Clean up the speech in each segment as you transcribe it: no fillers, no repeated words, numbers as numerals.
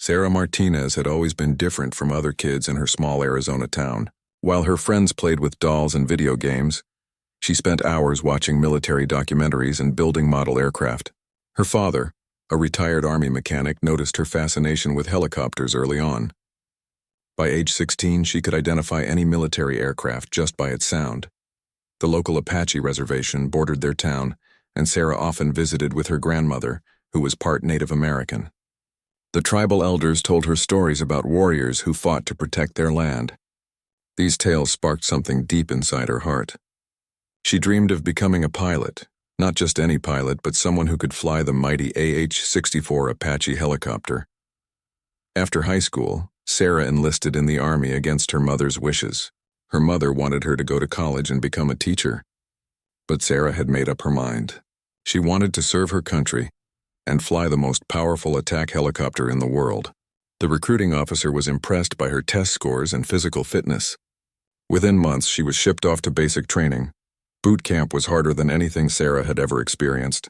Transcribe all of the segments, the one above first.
Sarah Martinez had always been different from other kids in her small Arizona town. While her friends played with dolls and video games, she spent hours watching military documentaries and building model aircraft. Her father, a retired Army mechanic, noticed her fascination with helicopters early on. By age 16, she could identify any military aircraft just by its sound. The local Apache reservation bordered their town, and Sarah often visited with her grandmother, who was part Native American. The tribal elders told her stories about warriors who fought to protect their land. These tales sparked something deep inside her heart. She dreamed of becoming a pilot, not just any pilot, but someone who could fly the mighty AH-64 Apache helicopter. After high school, Sarah enlisted in the Army against her mother's wishes. Her mother wanted her to go to college and become a teacher. But Sarah had made up her mind. She wanted to serve her country and fly the most powerful attack helicopter in the world. The recruiting officer was impressed by her test scores and physical fitness. Within months, she was shipped off to basic training. Boot camp was harder than anything Sarah had ever experienced.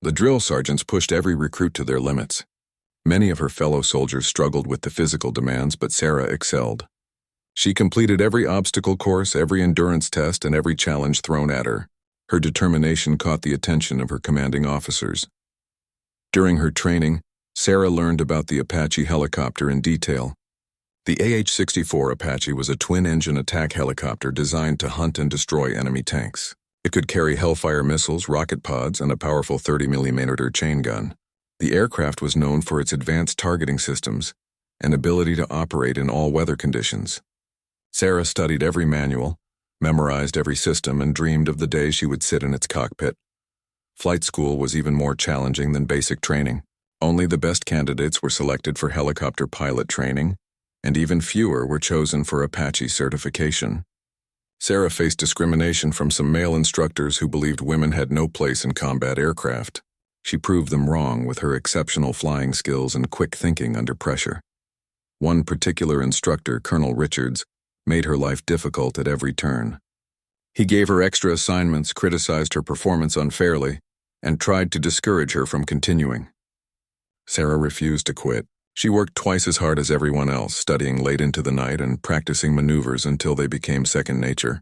The drill sergeants pushed every recruit to their limits. Many of her fellow soldiers struggled with the physical demands, but Sarah excelled. She completed every obstacle course, every endurance test, and every challenge thrown at her. Her determination caught the attention of her commanding officers. During her training, Sarah learned about the Apache helicopter in detail. The AH-64 Apache was a twin-engine attack helicopter designed to hunt and destroy enemy tanks. It could carry Hellfire missiles, rocket pods, and a powerful 30mm chain gun. The aircraft was known for its advanced targeting systems and ability to operate in all weather conditions. Sarah studied every manual, memorized every system, and dreamed of the day she would sit in its cockpit. Flight school was even more challenging than basic training. Only the best candidates were selected for helicopter pilot training, and even fewer were chosen for Apache certification. Sarah faced discrimination from some male instructors who believed women had no place in combat aircraft. She proved them wrong with her exceptional flying skills and quick thinking under pressure. One particular instructor, Colonel Richards, made her life difficult at every turn. He gave her extra assignments, criticized her performance unfairly, and tried to discourage her from continuing. Sarah refused to quit. She worked twice as hard as everyone else, studying late into the night and practicing maneuvers until they became second nature.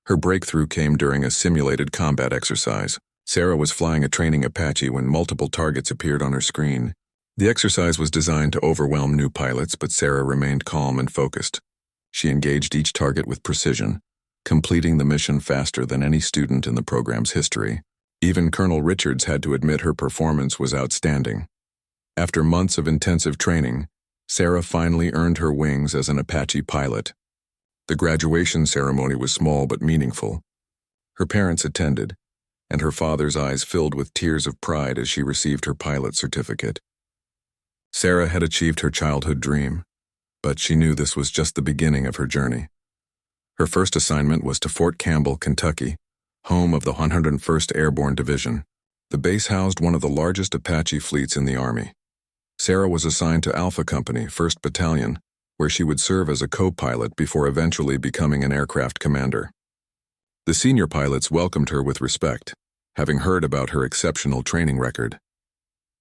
Her breakthrough came during a simulated combat exercise. Sarah was flying a training Apache when multiple targets appeared on her screen. The exercise was designed to overwhelm new pilots, but Sarah remained calm and focused. She engaged each target with precision, completing the mission faster than any student in the program's history. Even Colonel Richards had to admit her performance was outstanding. After months of intensive training, Sarah finally earned her wings as an Apache pilot. The graduation ceremony was small but meaningful. Her parents attended, and her father's eyes filled with tears of pride as she received her pilot certificate. Sarah had achieved her childhood dream, but she knew this was just the beginning of her journey. Her first assignment was to Fort Campbell, Kentucky, home of the 101st Airborne Division. The base housed one of the largest Apache fleets in the Army. Sarah was assigned to Alpha Company, 1st Battalion, where she would serve as a co-pilot before eventually becoming an aircraft commander. The senior pilots welcomed her with respect, having heard about her exceptional training record.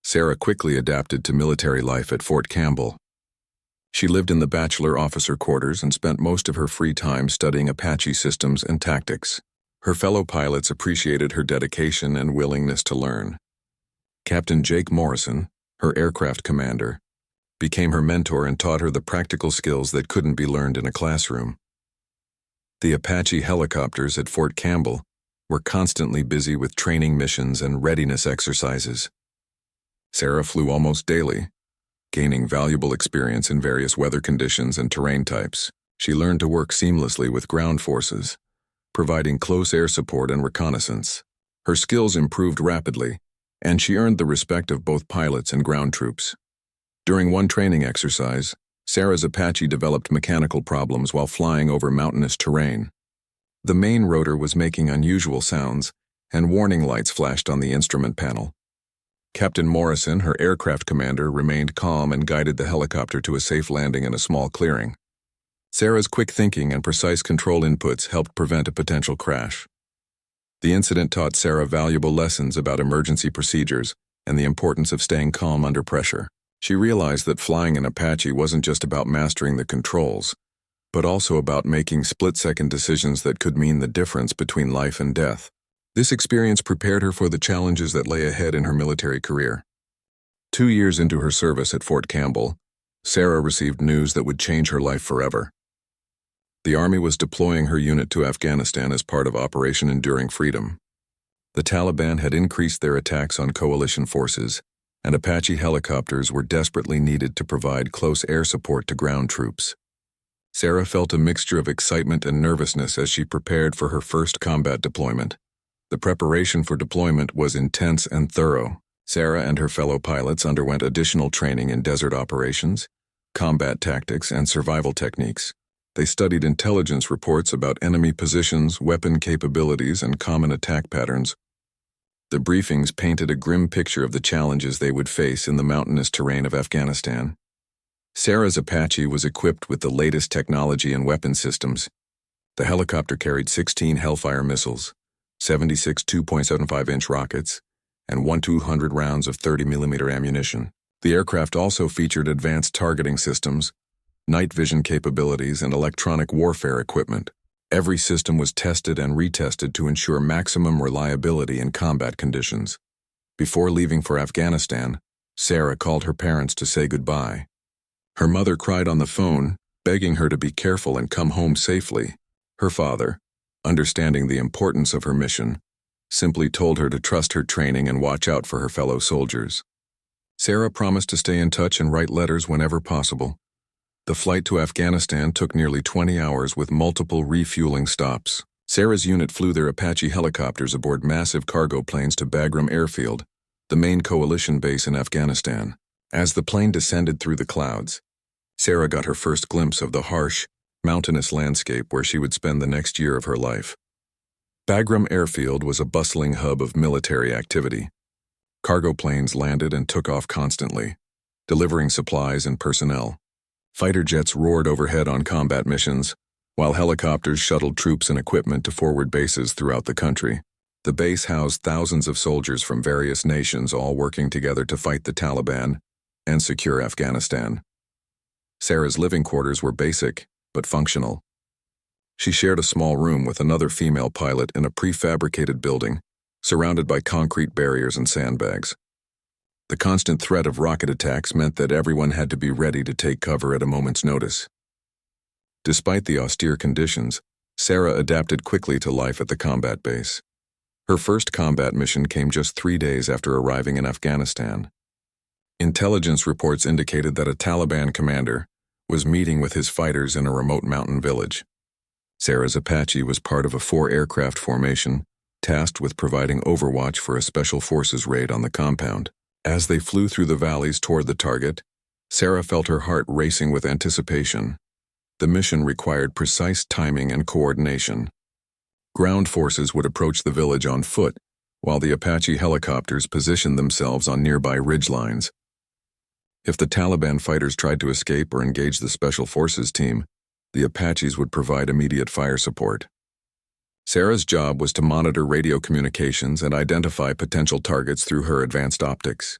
Sarah quickly adapted to military life at Fort Campbell. She lived in the bachelor officer quarters and spent most of her free time studying Apache systems and tactics. Her fellow pilots appreciated her dedication and willingness to learn. Captain Jake Morrison, her aircraft commander, became her mentor and taught her the practical skills that couldn't be learned in a classroom. The Apache helicopters at Fort Campbell were constantly busy with training missions and readiness exercises. Sarah flew almost daily, gaining valuable experience in various weather conditions and terrain types. She learned to work seamlessly with ground forces, providing close air support and reconnaissance. Her skills improved rapidly, and she earned the respect of both pilots and ground troops. During one training exercise, Sarah's Apache developed mechanical problems while flying over mountainous terrain. The main rotor was making unusual sounds, and warning lights flashed on the instrument panel. Captain Morrison, her aircraft commander, remained calm and guided the helicopter to a safe landing in a small clearing. Sarah's quick thinking and precise control inputs helped prevent a potential crash. The incident taught Sarah valuable lessons about emergency procedures and the importance of staying calm under pressure. She realized that flying an Apache wasn't just about mastering the controls, but also about making split-second decisions that could mean the difference between life and death. This experience prepared her for the challenges that lay ahead in her military career. 2 years into her service at Fort Campbell, Sarah received news that would change her life forever. The Army was deploying her unit to Afghanistan as part of Operation Enduring Freedom. The Taliban had increased their attacks on coalition forces, and Apache helicopters were desperately needed to provide close air support to ground troops. Sarah felt a mixture of excitement and nervousness as she prepared for her first combat deployment. The preparation for deployment was intense and thorough. Sarah and her fellow pilots underwent additional training in desert operations, combat tactics, and survival techniques. They studied intelligence reports about enemy positions, weapon capabilities, and common attack patterns. The briefings painted a grim picture of the challenges they would face in the mountainous terrain of Afghanistan. Sarah's Apache was equipped with the latest technology and weapon systems. The helicopter carried 16 Hellfire missiles, 76 2.75-inch rockets, and 200 rounds of 30mm ammunition. The aircraft also featured advanced targeting systems, night vision capabilities, and electronic warfare equipment. Every system was tested and retested to ensure maximum reliability in combat conditions. Before leaving for Afghanistan, Sarah called her parents to say goodbye. Her mother cried on the phone, begging her to be careful and come home safely. Her father, understanding the importance of her mission, simply told her to trust her training and watch out for her fellow soldiers. Sarah promised to stay in touch and write letters whenever possible. The flight to Afghanistan took nearly 20 hours with multiple refueling stops. Sarah's unit flew their Apache helicopters aboard massive cargo planes to Bagram Airfield, the main coalition base in Afghanistan. As the plane descended through the clouds, Sarah got her first glimpse of the harsh, mountainous landscape where she would spend the next year of her life. Bagram Airfield was a bustling hub of military activity. Cargo planes landed and took off constantly, delivering supplies and personnel. Fighter jets roared overhead on combat missions, while helicopters shuttled troops and equipment to forward bases throughout the country. The base housed thousands of soldiers from various nations, all working together to fight the Taliban and secure Afghanistan. Sarah's living quarters were basic, but functional. She shared a small room with another female pilot in a prefabricated building, surrounded by concrete barriers and sandbags. The constant threat of rocket attacks meant that everyone had to be ready to take cover at a moment's notice. Despite the austere conditions, Sarah adapted quickly to life at the combat base. Her first combat mission came just 3 days after arriving in Afghanistan. Intelligence reports indicated that a Taliban commander was meeting with his fighters in a remote mountain village. Sarah's Apache was part of a 4-aircraft formation, tasked with providing overwatch for a special forces raid on the compound. As they flew through the valleys toward the target, Sarah felt her heart racing with anticipation. The mission required precise timing and coordination. Ground forces would approach the village on foot, while the Apache helicopters positioned themselves on nearby ridgelines. If the Taliban fighters tried to escape or engage the Special Forces team, the Apaches would provide immediate fire support. Sarah's job was to monitor radio communications and identify potential targets through her advanced optics.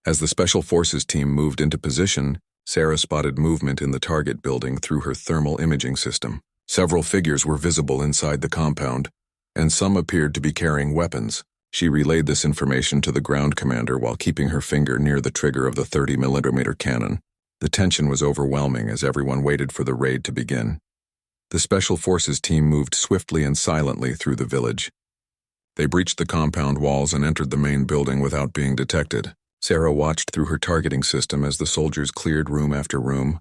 As the Special Forces team moved into position, Sarah spotted movement in the target building through her thermal imaging system. Several figures were visible inside the compound, and some appeared to be carrying weapons. She relayed this information to the ground commander while keeping her finger near the trigger of the 30mm cannon. The tension was overwhelming as everyone waited for the raid to begin. The Special Forces team moved swiftly and silently through the village. They breached the compound walls and entered the main building without being detected. Sarah watched through her targeting system as the soldiers cleared room after room,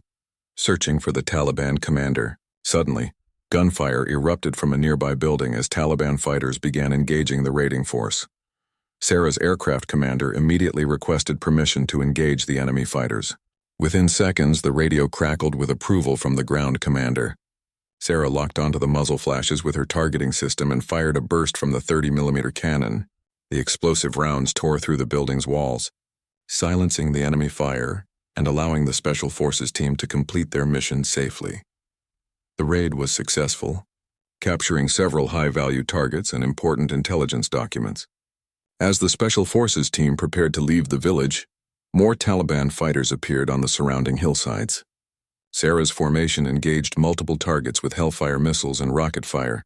searching for the Taliban commander. Suddenly, gunfire erupted from a nearby building as Taliban fighters began engaging the raiding force. Sarah's aircraft commander immediately requested permission to engage the enemy fighters. Within seconds, the radio crackled with approval from the ground commander. Sarah locked onto the muzzle flashes with her targeting system and fired a burst from the 30mm cannon. The explosive rounds tore through the building's walls, silencing the enemy fire and allowing the Special Forces team to complete their mission safely. The raid was successful, capturing several high-value targets and important intelligence documents. As the Special Forces team prepared to leave the village, More Taliban fighters appeared on the surrounding hillsides. Sarah's formation engaged multiple targets with Hellfire missiles and rocket fire,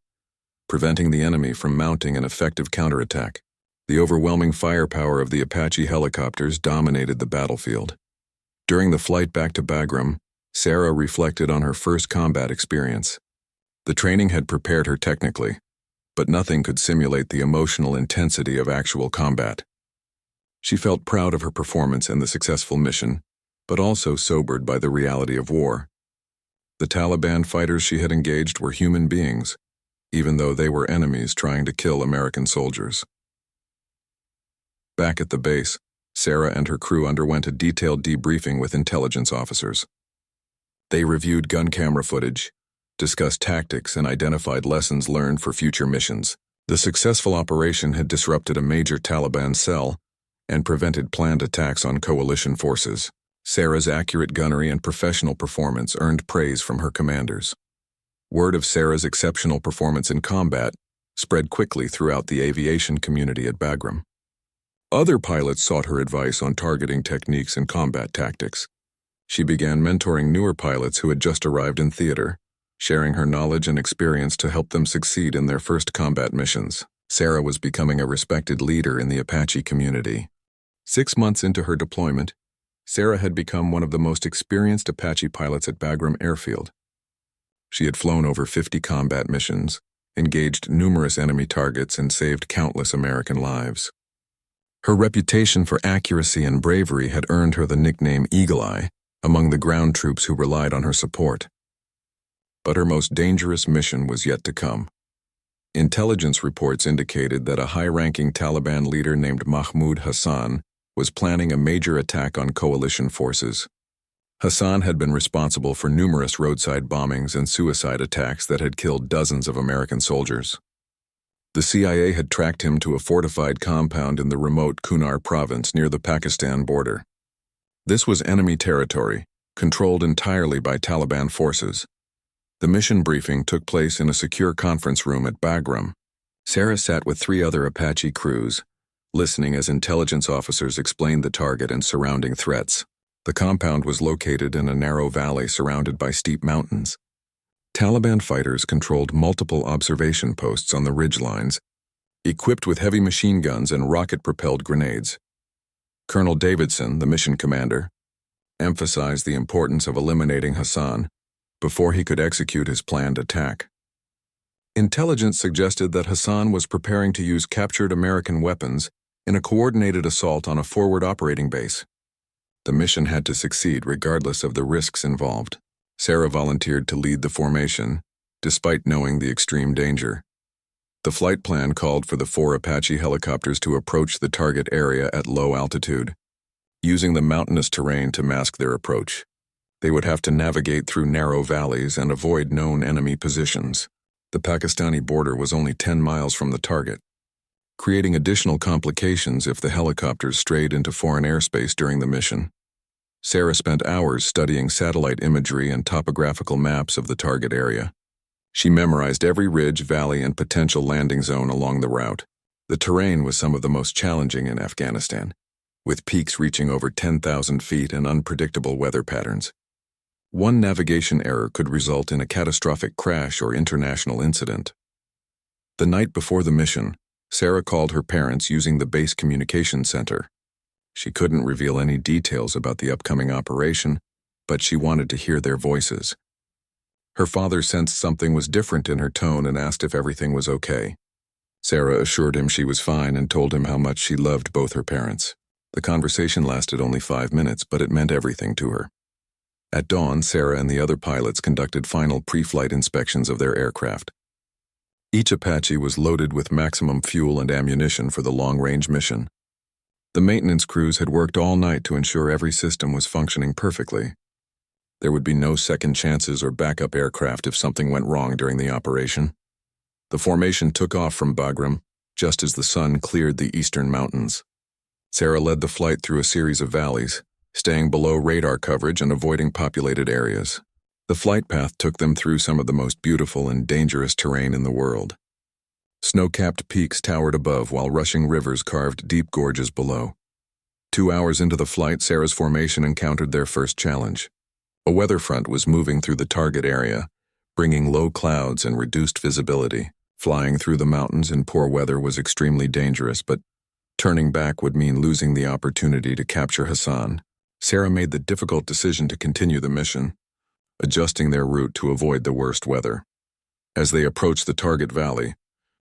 preventing the enemy from mounting an effective counterattack. The overwhelming firepower of the Apache helicopters dominated the battlefield. During the flight back to Bagram, Sarah reflected on her first combat experience. The training had prepared her technically, but nothing could simulate the emotional intensity of actual combat. She felt proud of her performance and the successful mission, but also sobered by the reality of war. The Taliban fighters she had engaged were human beings, even though they were enemies trying to kill American soldiers. Back at the base, Sarah and her crew underwent a detailed debriefing with intelligence officers. They reviewed gun camera footage, discussed tactics, and identified lessons learned for future missions. The successful operation had disrupted a major Taliban cell and prevented planned attacks on coalition forces. Sarah's accurate gunnery and professional performance earned praise from her commanders. Word of Sarah's exceptional performance in combat spread quickly throughout the aviation community at Bagram. Other pilots sought her advice on targeting techniques and combat tactics. She began mentoring newer pilots who had just arrived in theater, sharing her knowledge and experience to help them succeed in their first combat missions. Sarah was becoming a respected leader in the Apache community. 6 months into her deployment, Sarah had become one of the most experienced Apache pilots at Bagram Airfield. She had flown over 50 combat missions, engaged numerous enemy targets, and saved countless American lives. Her reputation for accuracy and bravery had earned her the nickname Eagle Eye among the ground troops who relied on her support. But her most dangerous mission was yet to come. Intelligence reports indicated that a high-ranking Taliban leader named Mahmoud Hassan was planning a major attack on coalition forces. Hassan had been responsible for numerous roadside bombings and suicide attacks that had killed dozens of American soldiers. The CIA had tracked him to a fortified compound in the remote Kunar province near the Pakistan border. This was enemy territory, controlled entirely by Taliban forces. The mission briefing took place in a secure conference room at Bagram. Sarah sat with 3 other Apache crews, listening as intelligence officers explained the target and surrounding threats. The compound was located in a narrow valley surrounded by steep mountains. Taliban fighters controlled multiple observation posts on the ridgelines, equipped with heavy machine guns and rocket-propelled grenades. Colonel Davidson, the mission commander, emphasized the importance of eliminating Hassan before he could execute his planned attack. Intelligence suggested that Hassan was preparing to use captured American weapons in a coordinated assault on a forward operating base. The mission had to succeed regardless of the risks involved. Sarah volunteered to lead the formation, despite knowing the extreme danger. The flight plan called for the 4 Apache helicopters to approach the target area at low altitude, using the mountainous terrain to mask their approach. They would have to navigate through narrow valleys and avoid known enemy positions. The Pakistani border was only 10 miles from the target, creating additional complications if the helicopters strayed into foreign airspace during the mission. Sarah spent hours studying satellite imagery and topographical maps of the target area. She memorized every ridge, valley, and potential landing zone along the route. The terrain was some of the most challenging in Afghanistan, with peaks reaching over 10,000 feet and unpredictable weather patterns. One navigation error could result in a catastrophic crash or international incident. The night before the mission, Sarah called her parents using the base communication center. She couldn't reveal any details about the upcoming operation, but she wanted to hear their voices. Her father sensed something was different in her tone and asked if everything was okay. Sarah assured him she was fine and told him how much she loved both her parents. The conversation lasted only 5 minutes, but it meant everything to her. At dawn, Sarah and the other pilots conducted final pre-flight inspections of their aircraft. Each Apache was loaded with maximum fuel and ammunition for the long-range mission. The maintenance crews had worked all night to ensure every system was functioning perfectly. There would be no second chances or backup aircraft if something went wrong during the operation. The formation took off from Bagram just as the sun cleared the eastern mountains. Sarah led the flight through a series of valleys, staying below radar coverage and avoiding populated areas. The flight path took them through some of the most beautiful and dangerous terrain in the world. Snow-capped peaks towered above while rushing rivers carved deep gorges below. 2 hours into the flight, Sarah's formation encountered their first challenge. A weather front was moving through the target area, bringing low clouds and reduced visibility. Flying through the mountains in poor weather was extremely dangerous, but turning back would mean losing the opportunity to capture Hassan. Sarah made the difficult decision to continue the mission, adjusting their route to avoid the worst weather. As they approached the target valley,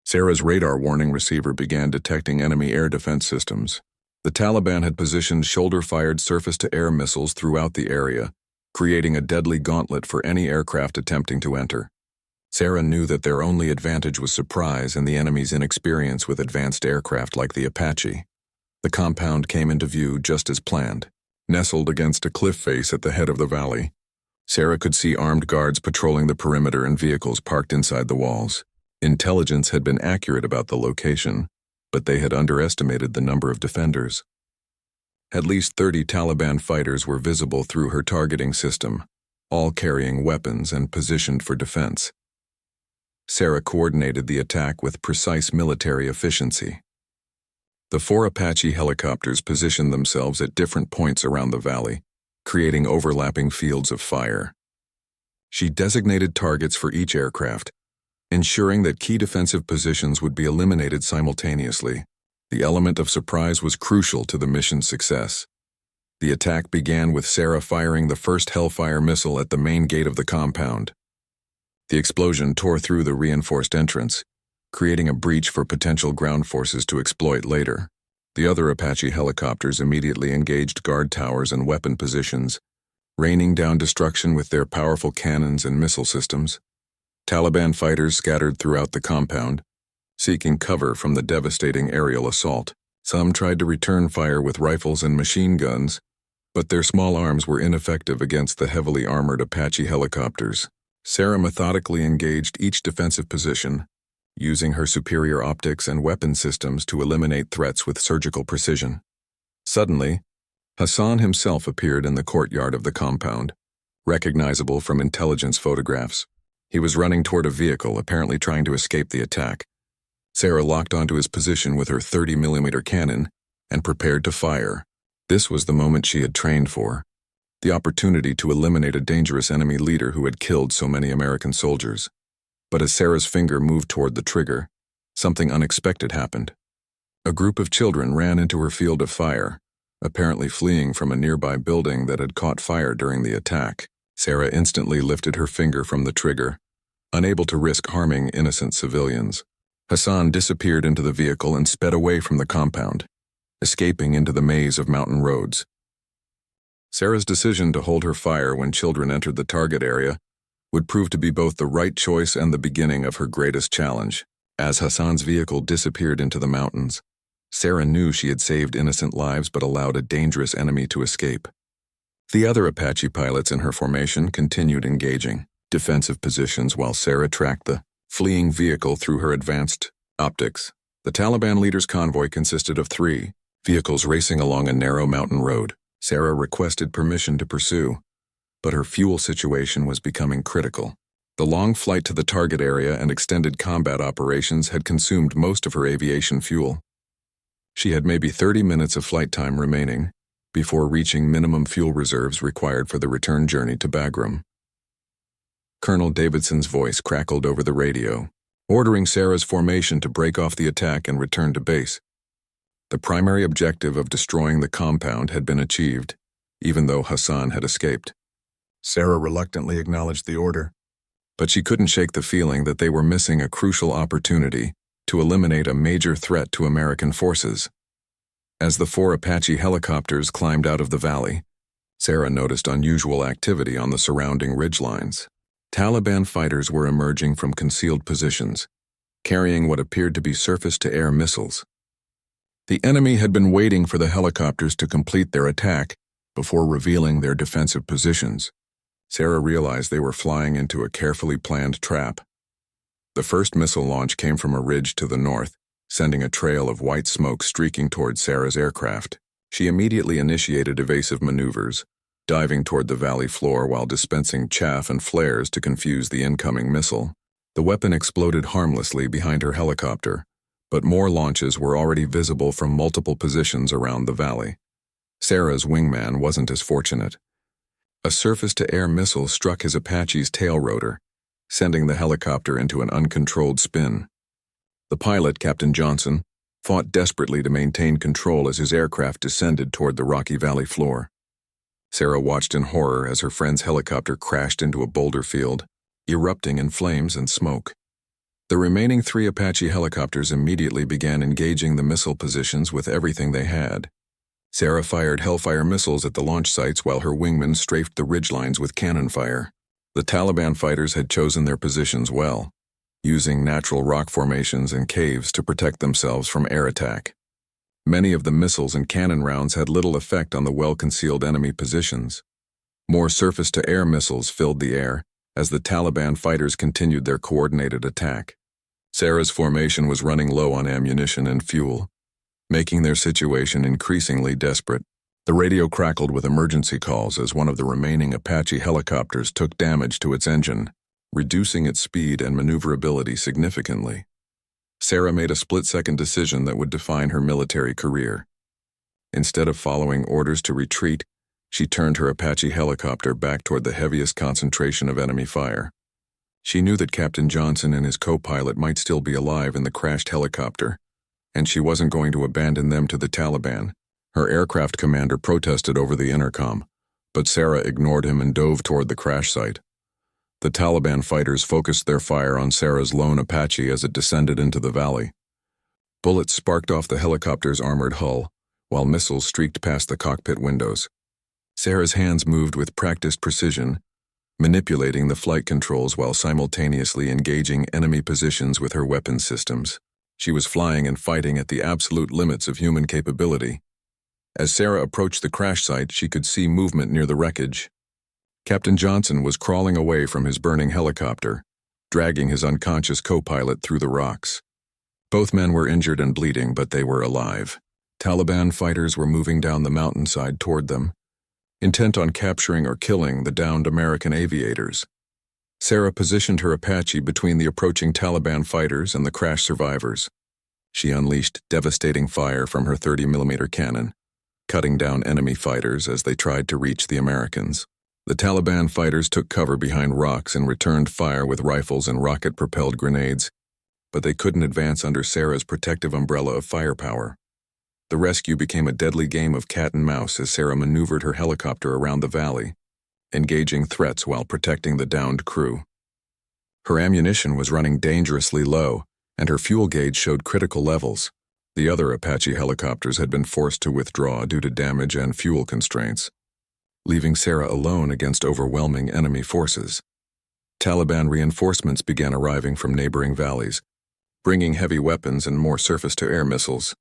Sarah's radar warning receiver began detecting enemy air defense systems. The Taliban had positioned shoulder-fired surface-to-air missiles throughout the area, creating a deadly gauntlet for any aircraft attempting to enter. Sarah knew that their only advantage was surprise and the enemy's inexperience with advanced aircraft like the Apache. The compound came into view just as planned. Nestled against a cliff face at the head of the valley, Sarah could see armed guards patrolling the perimeter and vehicles parked inside the walls. Intelligence had been accurate about the location, but they had underestimated the number of defenders. At least 30 Taliban fighters were visible through her targeting system, all carrying weapons and positioned for defense. Sarah coordinated the attack with precise military efficiency. The 4 Apache helicopters positioned themselves at different points around the valley, creating overlapping fields of fire. She designated targets for each aircraft, ensuring that key defensive positions would be eliminated simultaneously. The element of surprise was crucial to the mission's success. The attack began with Sarah firing the first Hellfire missile at the main gate of the compound. The explosion tore through the reinforced entrance, creating a breach for potential ground forces to exploit later. The other Apache helicopters immediately engaged guard towers and weapon positions, raining down destruction with their powerful cannons and missile systems. Taliban fighters scattered throughout the compound, seeking cover from the devastating aerial assault. Some tried to return fire with rifles and machine guns, but their small arms were ineffective against the heavily armored Apache helicopters. Sarah methodically engaged each defensive position, using her superior optics and weapon systems to eliminate threats with surgical precision. Suddenly, Hassan himself appeared in the courtyard of the compound, recognizable from intelligence photographs. He was running toward a vehicle, apparently trying to escape the attack. Sarah locked onto his position with her 30mm cannon and prepared to fire. This was the moment she had trained for, the opportunity to eliminate a dangerous enemy leader who had killed so many American soldiers. But as Sarah's finger moved toward the trigger, something unexpected happened. A group of children ran into her field of fire, apparently fleeing from a nearby building that had caught fire during the attack. Sarah instantly lifted her finger from the trigger, unable to risk harming innocent civilians. Hassan disappeared into the vehicle and sped away from the compound, escaping into the maze of mountain roads. Sarah's decision to hold her fire when children entered the target area would prove to be both the right choice and the beginning of her greatest challenge. As Hassan's vehicle disappeared into the mountains, Sarah knew she had saved innocent lives but allowed a dangerous enemy to escape. The other Apache pilots in her formation continued engaging defensive positions while Sarah tracked the fleeing vehicle through her advanced optics. The Taliban leader's convoy consisted of 3 vehicles racing along a narrow mountain road. Sarah requested permission to pursue, but her fuel situation was becoming critical. The long flight to the target area and extended combat operations had consumed most of her aviation fuel. She had maybe 30 minutes of flight time remaining before reaching minimum fuel reserves required for the return journey to Bagram. Colonel Davidson's voice crackled over the radio, ordering Sarah's formation to break off the attack and return to base. The primary objective of destroying the compound had been achieved, even though Hassan had escaped. Sarah reluctantly acknowledged the order, but she couldn't shake the feeling that they were missing a crucial opportunity to eliminate a major threat to American forces. As the 4 Apache helicopters climbed out of the valley, Sarah noticed unusual activity on the surrounding ridgelines. Taliban fighters were emerging from concealed positions, carrying what appeared to be surface-to-air missiles. The enemy had been waiting for the helicopters to complete their attack before revealing their defensive positions. Sarah realized they were flying into a carefully planned trap. The first missile launch came from a ridge to the north, sending a trail of white smoke streaking toward Sarah's aircraft. She immediately initiated evasive maneuvers, diving toward the valley floor while dispensing chaff and flares to confuse the incoming missile. The weapon exploded harmlessly behind her helicopter, but more launches were already visible from multiple positions around the valley. Sarah's wingman wasn't as fortunate. A surface-to-air missile struck his Apache's tail rotor, sending the helicopter into an uncontrolled spin. The pilot, Captain Johnson, fought desperately to maintain control as his aircraft descended toward the rocky valley floor. Sarah watched in horror as her friend's helicopter crashed into a boulder field, erupting in flames and smoke. The remaining 3 Apache helicopters immediately began engaging the missile positions with everything they had. Sarah fired Hellfire missiles at the launch sites while her wingmen strafed the ridgelines with cannon fire. The Taliban fighters had chosen their positions well, using natural rock formations and caves to protect themselves from air attack. Many of the missiles and cannon rounds had little effect on the well-concealed enemy positions. More surface-to-air missiles filled the air as the Taliban fighters continued their coordinated attack. Sarah's formation was running low on ammunition and fuel, making their situation increasingly desperate. The radio crackled with emergency calls as one of the remaining Apache helicopters took damage to its engine, reducing its speed and maneuverability significantly. Sarah made a split-second decision that would define her military career. Instead of following orders to retreat, she turned her Apache helicopter back toward the heaviest concentration of enemy fire. She knew that Captain Johnson and his co-pilot might still be alive in the crashed helicopter, and she wasn't going to abandon them to the Taliban. Her aircraft commander protested over the intercom, but Sarah ignored him and dove toward the crash site. The Taliban fighters focused their fire on Sarah's lone Apache as it descended into the valley. Bullets sparked off the helicopter's armored hull, while missiles streaked past the cockpit windows. Sarah's hands moved with practiced precision, manipulating the flight controls while simultaneously engaging enemy positions with her weapon systems. She was flying and fighting at the absolute limits of human capability. As Sarah approached the crash site, she could see movement near the wreckage. Captain Johnson was crawling away from his burning helicopter, dragging his unconscious co-pilot through the rocks. Both men were injured and bleeding, but they were alive. Taliban fighters were moving down the mountainside toward them, intent on capturing or killing the downed American aviators. Sarah positioned her Apache between the approaching Taliban fighters and the crash survivors. She unleashed devastating fire from her 30mm cannon, cutting down enemy fighters as they tried to reach the Americans. The Taliban fighters took cover behind rocks and returned fire with rifles and rocket-propelled grenades, but they couldn't advance under Sarah's protective umbrella of firepower. The rescue became a deadly game of cat and mouse as Sarah maneuvered her helicopter around the valley, engaging threats while protecting the downed crew. Her ammunition was running dangerously low, and her fuel gauge showed critical levels. The other Apache helicopters had been forced to withdraw due to damage and fuel constraints, leaving Sarah alone against overwhelming enemy forces. Taliban reinforcements began arriving from neighboring valleys, bringing heavy weapons and more surface-to-air missiles.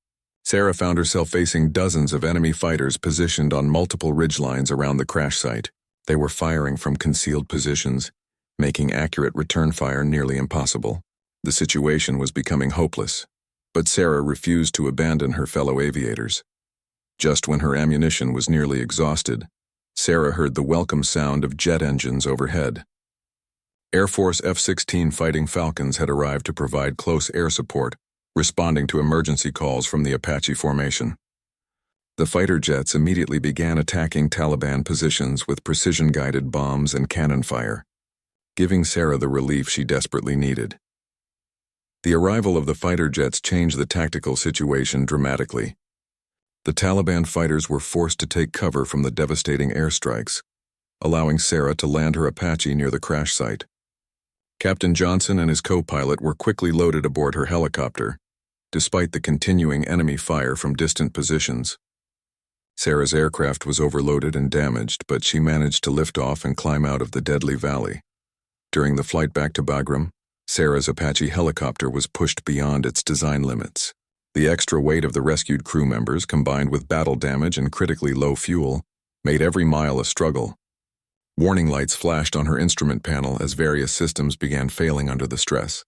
Sarah found herself facing dozens of enemy fighters positioned on multiple ridgelines around the crash site. They were firing from concealed positions, making accurate return fire nearly impossible. The situation was becoming hopeless, but Sarah refused to abandon her fellow aviators. Just when her ammunition was nearly exhausted, Sarah heard the welcome sound of jet engines overhead. Air Force F-16 Fighting Falcons had arrived to provide close air support, responding to emergency calls from the Apache formation. The fighter jets immediately began attacking Taliban positions with precision-guided bombs and cannon fire, giving Sarah the relief she desperately needed. The arrival of the fighter jets changed the tactical situation dramatically. The Taliban fighters were forced to take cover from the devastating airstrikes, allowing Sarah to land her Apache near the crash site. Captain Johnson and his co-pilot were quickly loaded aboard her helicopter, despite the continuing enemy fire from distant positions. Sarah's aircraft was overloaded and damaged, but she managed to lift off and climb out of the deadly valley. During the flight back to Bagram, Sarah's Apache helicopter was pushed beyond its design limits. The extra weight of the rescued crew members, combined with battle damage and critically low fuel, made every mile a struggle. Warning lights flashed on her instrument panel as various systems began failing under the stress.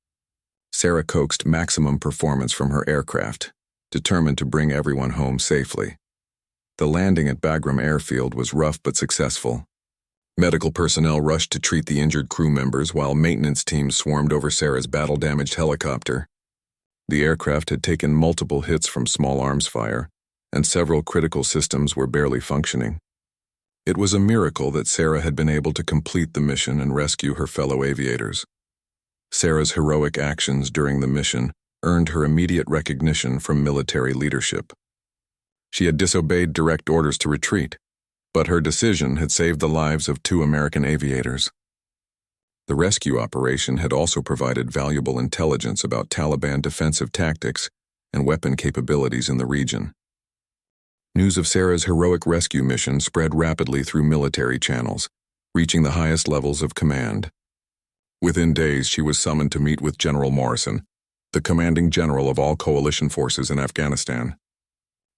Sarah coaxed maximum performance from her aircraft, determined to bring everyone home safely. The landing at Bagram Airfield was rough but successful. Medical personnel rushed to treat the injured crew members while maintenance teams swarmed over Sarah's battle-damaged helicopter. The aircraft had taken multiple hits from small arms fire, and several critical systems were barely functioning. It was a miracle that Sarah had been able to complete the mission and rescue her fellow aviators. Sarah's heroic actions during the mission earned her immediate recognition from military leadership. She had disobeyed direct orders to retreat, but her decision had saved the lives of 2 American aviators. The rescue operation had also provided valuable intelligence about Taliban defensive tactics and weapon capabilities in the region. News of Sarah's heroic rescue mission spread rapidly through military channels, reaching the highest levels of command. Within days, she was summoned to meet with General Morrison, the commanding general of all coalition forces in Afghanistan.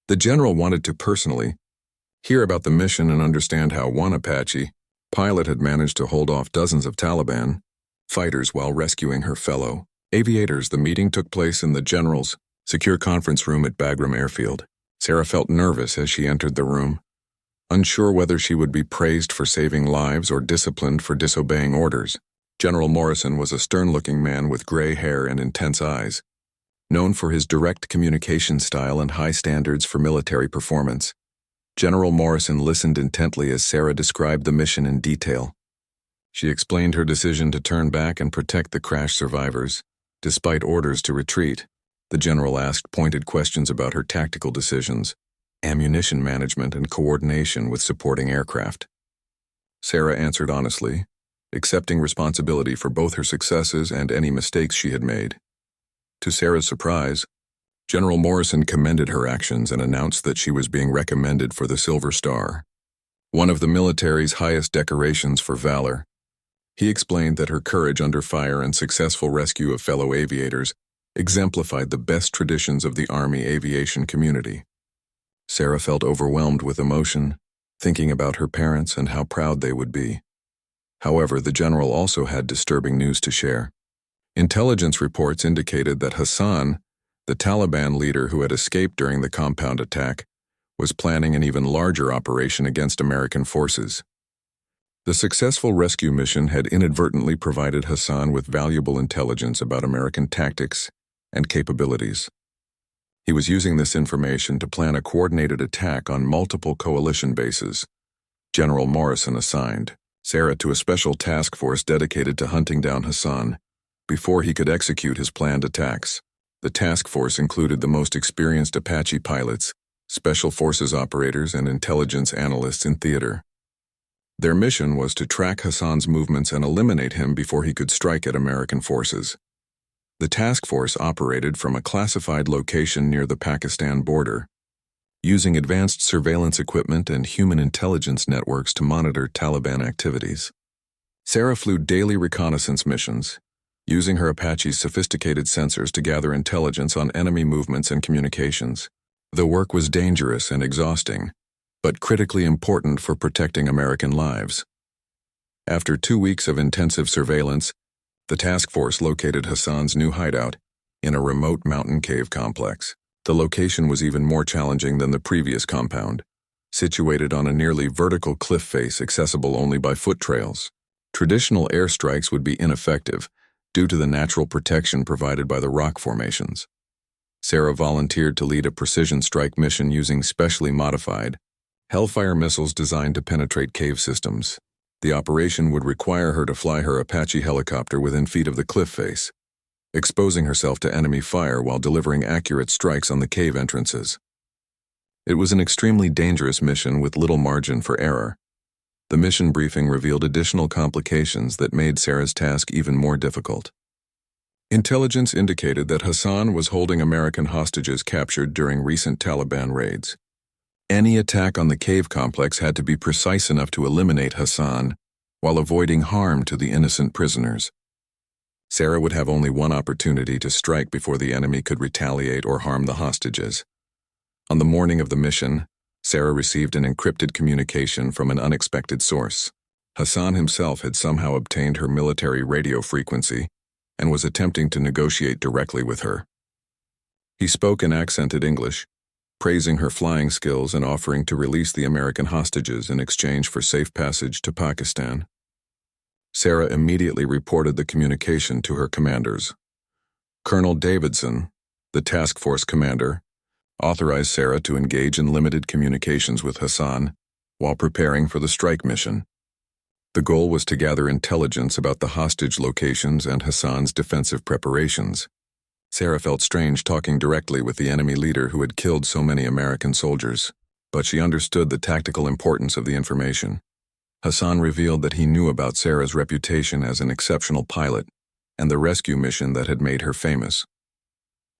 The general wanted to personally hear about the mission and understand how one Apache pilot had managed to hold off dozens of Taliban fighters while rescuing her fellow aviators. The meeting took place in the general's secure conference room at Bagram Airfield. Sarah felt nervous as she entered the room, unsure whether she would be praised for saving lives or disciplined for disobeying orders. General Morrison was a stern-looking man with gray hair and intense eyes, known for his direct communication style and high standards for military performance. General Morrison listened intently as Sarah described the mission in detail. She explained her decision to turn back and protect the crash survivors, despite orders to retreat. The general asked pointed questions about her tactical decisions, ammunition management, and coordination with supporting aircraft. Sarah answered honestly, accepting responsibility for both her successes and any mistakes she had made. To Sarah's surprise, General Morrison commended her actions and announced that she was being recommended for the Silver Star, one of the military's highest decorations for valor. He explained that her courage under fire and successful rescue of fellow aviators exemplified the best traditions of the Army aviation community. Sarah felt overwhelmed with emotion, thinking about her parents and how proud they would be. However, the general also had disturbing news to share. Intelligence reports indicated that Hassan, the Taliban leader who had escaped during the compound attack, was planning an even larger operation against American forces. The successful rescue mission had inadvertently provided Hassan with valuable intelligence about American tactics and capabilities. He was using this information to plan a coordinated attack on multiple coalition bases. General Morrison assigned Sarah to a special task force dedicated to hunting down Hassan before he could execute his planned attacks. The task force included the most experienced Apache pilots, special forces operators, and intelligence analysts in theater. Their mission was to track Hassan's movements and eliminate him before he could strike at American forces. The task force operated from a classified location near the Pakistan border, using advanced surveillance equipment and human intelligence networks to monitor Taliban activities. Sarah flew daily reconnaissance missions, using her Apache's sophisticated sensors to gather intelligence on enemy movements and communications. The work was dangerous and exhausting, but critically important for protecting American lives. After 2 weeks of intensive surveillance, the task force located Hassan's new hideout in a remote mountain cave complex. The location was even more challenging than the previous compound, situated on a nearly vertical cliff face accessible only by foot trails. Traditional airstrikes would be ineffective due to the natural protection provided by the rock formations. Sarah volunteered to lead a precision strike mission using specially modified Hellfire missiles designed to penetrate cave systems. The operation would require her to fly her Apache helicopter within feet of the cliff face, exposing herself to enemy fire while delivering accurate strikes on the cave entrances. It was an extremely dangerous mission with little margin for error. The mission briefing revealed additional complications that made Sarah's task even more difficult. Intelligence indicated that Hassan was holding American hostages captured during recent Taliban raids. Any attack on the cave complex had to be precise enough to eliminate Hassan while avoiding harm to the innocent prisoners. Sarah would have only one opportunity to strike before the enemy could retaliate or harm the hostages. On the morning of the mission, Sarah received an encrypted communication from an unexpected source. Hassan himself had somehow obtained her military radio frequency and was attempting to negotiate directly with her. He spoke in accented English, praising her flying skills and offering to release the American hostages in exchange for safe passage to Pakistan. Sarah immediately reported the communication to her commanders. Colonel Davidson, the task force commander, authorized Sarah to engage in limited communications with Hassan while preparing for the strike mission. The goal was to gather intelligence about the hostage locations and Hassan's defensive preparations. Sarah felt strange talking directly with the enemy leader who had killed so many American soldiers, but she understood the tactical importance of the information. Hassan revealed that he knew about Sarah's reputation as an exceptional pilot and the rescue mission that had made her famous.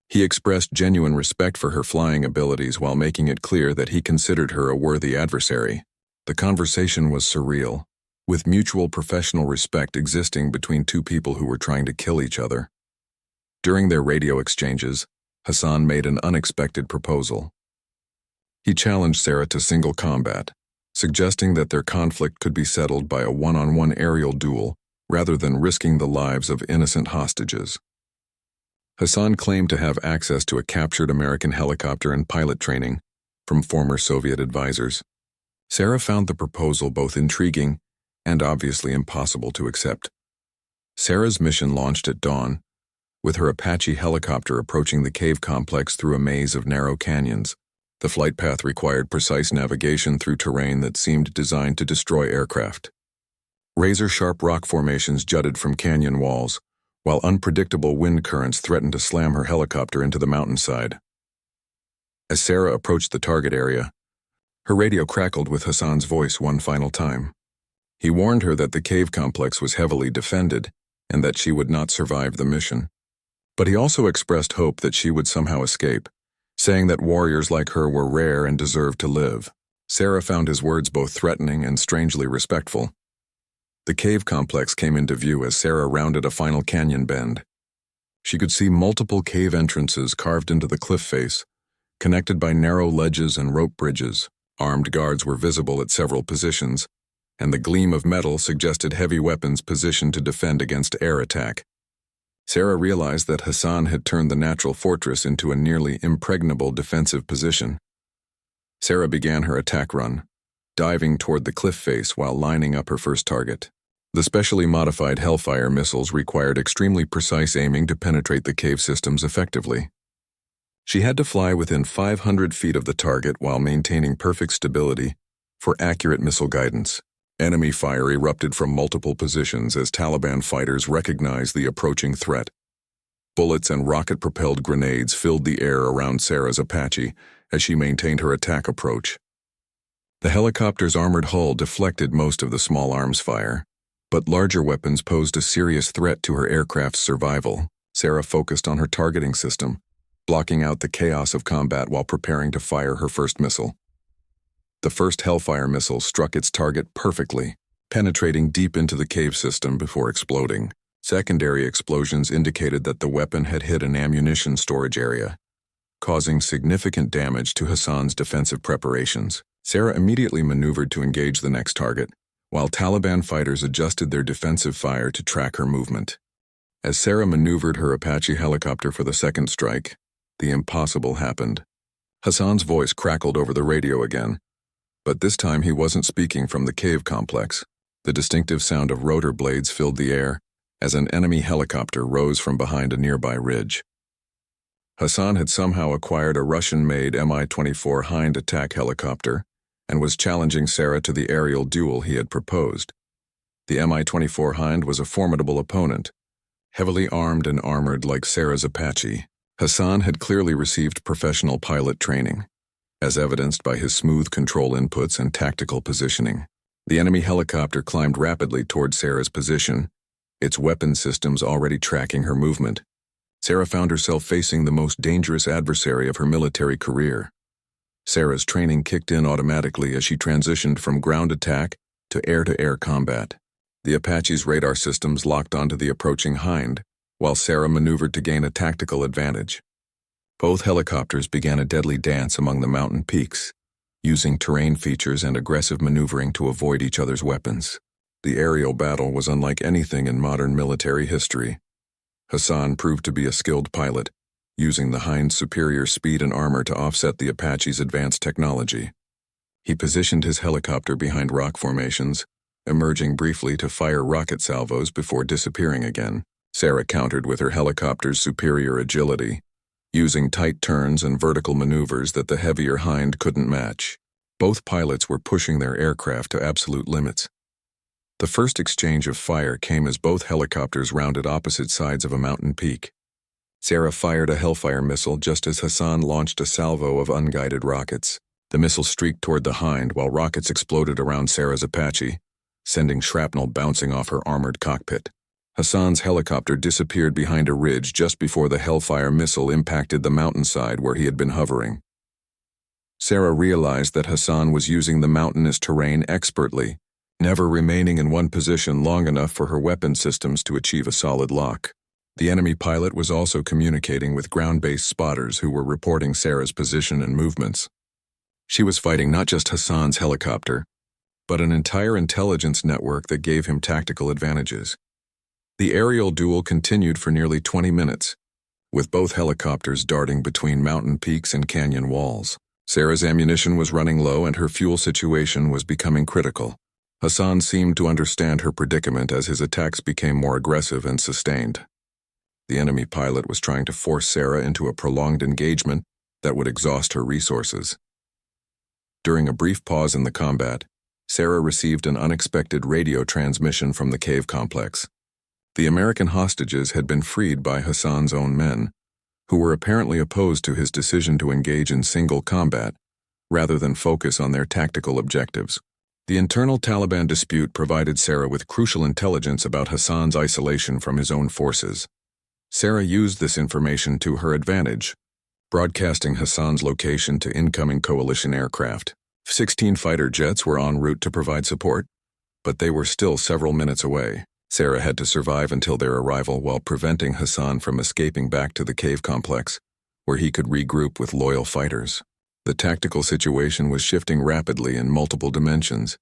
He expressed genuine respect for her flying abilities while making it clear that he considered her a worthy adversary. The conversation was surreal, with mutual professional respect existing between two people who were trying to kill each other. During their radio exchanges, Hassan made an unexpected proposal. He challenged Sarah to single combat, suggesting that their conflict could be settled by a one-on-one aerial duel rather than risking the lives of innocent hostages. Hassan claimed to have access to a captured American helicopter and pilot training from former Soviet advisors. Sarah found the proposal both intriguing and obviously impossible to accept. Sarah's mission launched at dawn, with her Apache helicopter approaching the cave complex through a maze of narrow canyons. The flight path required precise navigation through terrain that seemed designed to destroy aircraft. Razor-sharp rock formations jutted from canyon walls, while unpredictable wind currents threatened to slam her helicopter into the mountainside. As Sarah approached the target area, her radio crackled with Hassan's voice one final time. He warned her that the cave complex was heavily defended and that she would not survive the mission. But he also expressed hope that she would somehow escape, saying that warriors like her were rare and deserved to live. Sarah found his words both threatening and strangely respectful. The cave complex came into view as Sarah rounded a final canyon bend. She could see multiple cave entrances carved into the cliff face, connected by narrow ledges and rope bridges. Armed guards were visible at several positions, and the gleam of metal suggested heavy weapons positioned to defend against air attack. Sarah realized that Hassan had turned the natural fortress into a nearly impregnable defensive position. Sarah began her attack run, diving toward the cliff face while lining up her first target. The specially modified Hellfire missiles required extremely precise aiming to penetrate the cave systems effectively. She had to fly within 500 feet of the target while maintaining perfect stability for accurate missile guidance. Enemy fire erupted from multiple positions as Taliban fighters recognized the approaching threat. Bullets and rocket-propelled grenades filled the air around Sarah's Apache as she maintained her attack approach. The helicopter's armored hull deflected most of the small arms fire, but larger weapons posed a serious threat to her aircraft's survival. Sarah focused on her targeting system, blocking out the chaos of combat while preparing to fire her first missile. The first Hellfire missile struck its target perfectly, penetrating deep into the cave system before exploding. Secondary explosions indicated that the weapon had hit an ammunition storage area, causing significant damage to Hassan's defensive preparations. Sarah immediately maneuvered to engage the next target, while Taliban fighters adjusted their defensive fire to track her movement. As Sarah maneuvered her Apache helicopter for the second strike, the impossible happened. Hassan's voice crackled over the radio again, but this time he wasn't speaking from the cave complex. The distinctive sound of rotor blades filled the air as an enemy helicopter rose from behind a nearby ridge. Hassan had somehow acquired a Russian-made Mi-24 Hind attack helicopter and was challenging Sarah to the aerial duel he had proposed. The Mi-24 Hind was a formidable opponent, heavily armed and armored like Sarah's Apache. Hassan had clearly received professional pilot training, as evidenced by his smooth control inputs and tactical positioning. The enemy helicopter climbed rapidly toward Sarah's position, its weapon systems already tracking her movement. Sarah found herself facing the most dangerous adversary of her military career. Sarah's training kicked in automatically as she transitioned from ground attack to air-to-air combat. The Apache's radar systems locked onto the approaching Hind, while Sarah maneuvered to gain a tactical advantage. Both helicopters began a deadly dance among the mountain peaks, using terrain features and aggressive maneuvering to avoid each other's weapons. The aerial battle was unlike anything in modern military history. Hassan proved to be a skilled pilot, using the Hind's superior speed and armor to offset the Apache's advanced technology. He positioned his helicopter behind rock formations, emerging briefly to fire rocket salvos before disappearing again. Sarah countered with her helicopter's superior agility, using tight turns and vertical maneuvers that the heavier Hind couldn't match. Both pilots were pushing their aircraft to absolute limits. The first exchange of fire came as both helicopters rounded opposite sides of a mountain peak. Sarah fired a Hellfire missile just as Hassan launched a salvo of unguided rockets. The missile streaked toward the Hind while rockets exploded around Sarah's Apache, sending shrapnel bouncing off her armored cockpit. Hassan's helicopter disappeared behind a ridge just before the Hellfire missile impacted the mountainside where he had been hovering. Sarah realized that Hassan was using the mountainous terrain expertly, never remaining in one position long enough for her weapon systems to achieve a solid lock. The enemy pilot was also communicating with ground-based spotters who were reporting Sarah's position and movements. She was fighting not just Hassan's helicopter, but an entire intelligence network that gave him tactical advantages. The aerial duel continued for nearly 20 minutes, with both helicopters darting between mountain peaks and canyon walls. Sarah's ammunition was running low and her fuel situation was becoming critical. Hassan seemed to understand her predicament as his attacks became more aggressive and sustained. The enemy pilot was trying to force Sarah into a prolonged engagement that would exhaust her resources. During a brief pause in the combat, Sarah received an unexpected radio transmission from the cave complex. The American hostages had been freed by Hassan's own men, who were apparently opposed to his decision to engage in single combat, rather than focus on their tactical objectives. The internal Taliban dispute provided Sarah with crucial intelligence about Hassan's isolation from his own forces. Sarah used this information to her advantage, broadcasting Hassan's location to incoming coalition aircraft. 16 fighter jets were en route to provide support, but they were still several minutes away. Sarah had to survive until their arrival while preventing Hassan from escaping back to the cave complex, where he could regroup with loyal fighters. The tactical situation was shifting rapidly in multiple dimensions.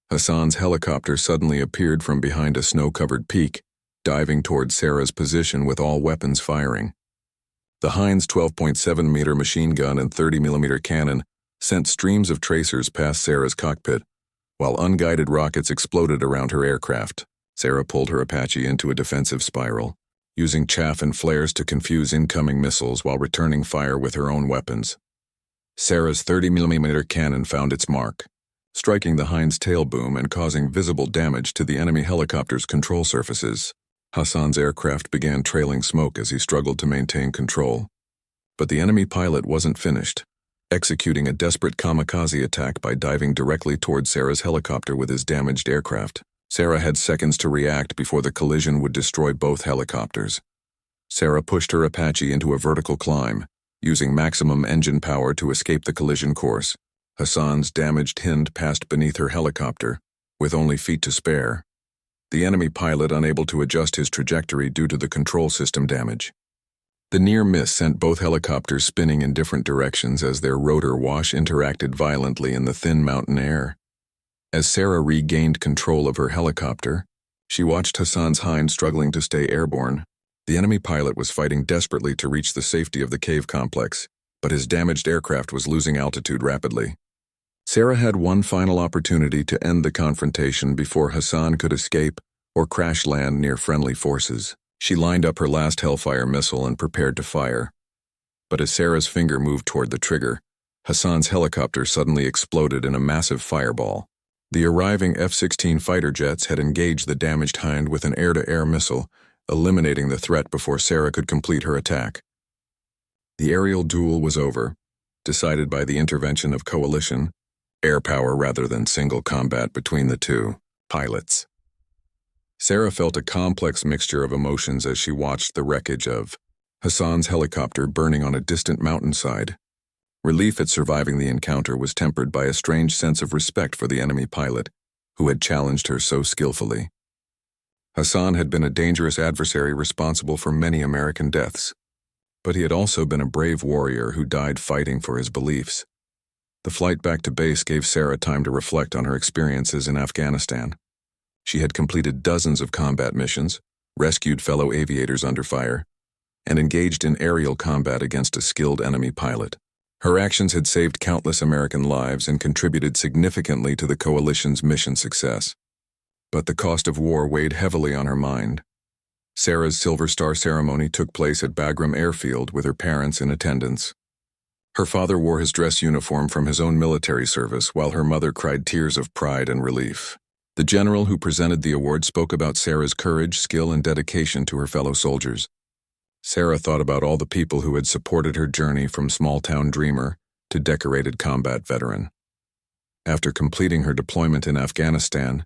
Hassan's helicopter suddenly appeared from behind a snow-covered peak, diving towards Sarah's position with all weapons firing. The Heinz 12.7-meter machine gun and 30mm cannon sent streams of tracers past Sarah's cockpit, while unguided rockets exploded around her aircraft. Sarah pulled her Apache into a defensive spiral, using chaff and flares to confuse incoming missiles while returning fire with her own weapons. Sarah's 30mm cannon found its mark, striking the Heinz tail boom and causing visible damage to the enemy helicopter's control surfaces. Hassan's aircraft began trailing smoke as he struggled to maintain control. But the enemy pilot wasn't finished, executing a desperate kamikaze attack by diving directly toward Sarah's helicopter with his damaged aircraft. Sarah had seconds to react before the collision would destroy both helicopters. Sarah pushed her Apache into a vertical climb, using maximum engine power to escape the collision course. Hassan's damaged Hind passed beneath her helicopter, with only feet to spare. The enemy pilot unable to adjust his trajectory due to the control system damage. The near miss sent both helicopters spinning in different directions as their rotor wash interacted violently in the thin mountain air. As Sarah regained control of her helicopter, she watched Hassan's Hind struggling to stay airborne. The enemy pilot was fighting desperately to reach the safety of the cave complex, but his damaged aircraft was losing altitude rapidly. Sarah had one final opportunity to end the confrontation before Hassan could escape or crash land near friendly forces. She lined up her last Hellfire missile and prepared to fire. But as Sarah's finger moved toward the trigger, Hassan's helicopter suddenly exploded in a massive fireball. The arriving F-16 fighter jets had engaged the damaged Hind with an air-to-air missile, eliminating the threat before Sarah could complete her attack. The aerial duel was over, decided by the intervention of coalition, air power rather than single combat between the two pilots. Sarah felt a complex mixture of emotions as she watched the wreckage of Hassan's helicopter burning on a distant mountainside. Relief at surviving the encounter was tempered by a strange sense of respect for the enemy pilot, who had challenged her so skillfully. Hassan had been a dangerous adversary responsible for many American deaths, but he had also been a brave warrior who died fighting for his beliefs. The flight back to base gave Sarah time to reflect on her experiences in Afghanistan. She had completed dozens of combat missions, rescued fellow aviators under fire, and engaged in aerial combat against a skilled enemy pilot. Her actions had saved countless American lives and contributed significantly to the coalition's mission success. But the cost of war weighed heavily on her mind. Sarah's Silver Star ceremony took place at Bagram Airfield with her parents in attendance. Her father wore his dress uniform from his own military service, while her mother cried tears of pride and relief. The general who presented the award spoke about Sarah's courage, skill, and dedication to her fellow soldiers. Sarah thought about all the people who had supported her journey from small-town dreamer to decorated combat veteran. After completing her deployment in Afghanistan,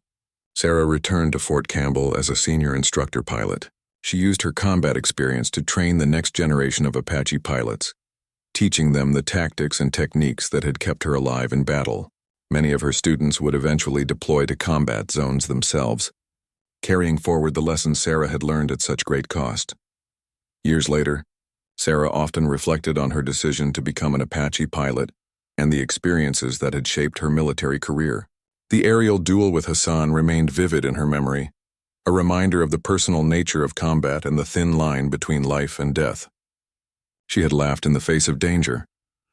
Sarah returned to Fort Campbell as a senior instructor pilot. She used her combat experience to train the next generation of Apache pilots, teaching them the tactics and techniques that had kept her alive in battle. Many of her students would eventually deploy to combat zones themselves, carrying forward the lessons Sarah had learned at such great cost. Years later, Sarah often reflected on her decision to become an Apache pilot and the experiences that had shaped her military career. The aerial duel with Hassan remained vivid in her memory, a reminder of the personal nature of combat and the thin line between life and death. She had laughed in the face of danger,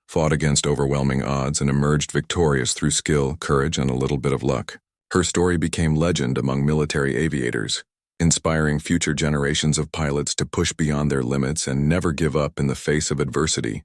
fought against overwhelming odds, and emerged victorious through skill, courage, and a little bit of luck. Her story became legend among military aviators, inspiring future generations of pilots to push beyond their limits and never give up in the face of adversity.